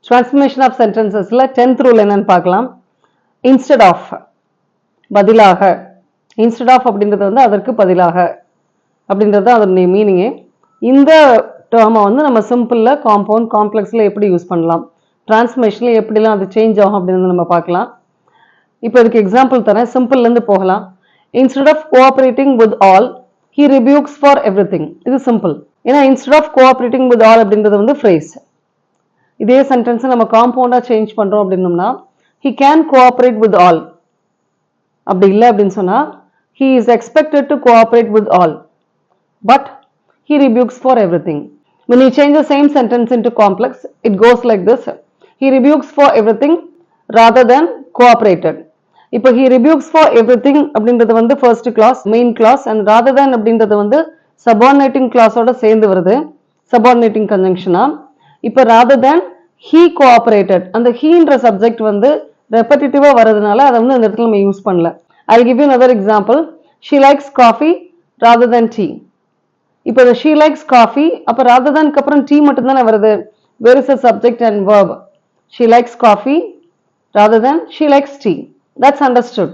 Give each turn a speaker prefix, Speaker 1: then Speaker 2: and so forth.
Speaker 1: Transformation of sentences ல 10th rule என்னன்னு பார்க்கலாம். Instead of பதிலாக, instead of அப்படின்றது வந்து அதற்கு பதிலாக அப்படின்றது அதனுடைய மீனிங்கே. இந்த டேர்மை வந்து நம்ம சிம்பிள்ல, காம்பவுண்ட், காம்ப்ளெக்ஸ்ல எப்படி யூஸ் பண்ணலாம், டிரான்ஸ்ஃபர்மேஷன்ல எப்படிலாம் அது சேஞ்ச் ஆகும் அப்படின்னு நம்ம பார்க்கலாம். இப்போ இதுக்கு எக்ஸாம்பிள் தரேன். சிம்பிள்ல இருந்து போகலாம். Instead of cooperating with all, he rebukes for everything. இது சிம்பிள். ஏன்னா instead of cooperating with all அப்படின்றது வந்து phrase. இதே சென்டென்ஸ் நம்ம காம்பவுண்டா சேஞ்ச் பண்றோம் அப்படின்னோம்னா he can cooperate with all. அப்படி இல்லை அப்படின்னு சொன்னா he is expected to cooperate with all, but he rebukes for everything. When you change the same sentence into complex, it goes like this. He rebukes for everything rather than cooperated. இப்போ he rebukes for everything அப்படின்றது வந்து first clause, main clause, and rather than அப்படின்றது வந்து subordinating clause ஓட சேர்ந்து வருது, subordinating conjunction. இப்போ rather than he cooperated, அந்த heன்ற subject வந்து repetitive வரதுனால அதை வந்து அந்த இடத்துல நம்ம யூஸ் பண்ணல. I'll give you another example. She likes coffee rather than tea. இப்போ she likes coffee, அப்போ rather than அப்புறம் tea மட்டும் தானே வருது. Where is the subject and verb? She likes coffee rather than she likes tea. That's understood.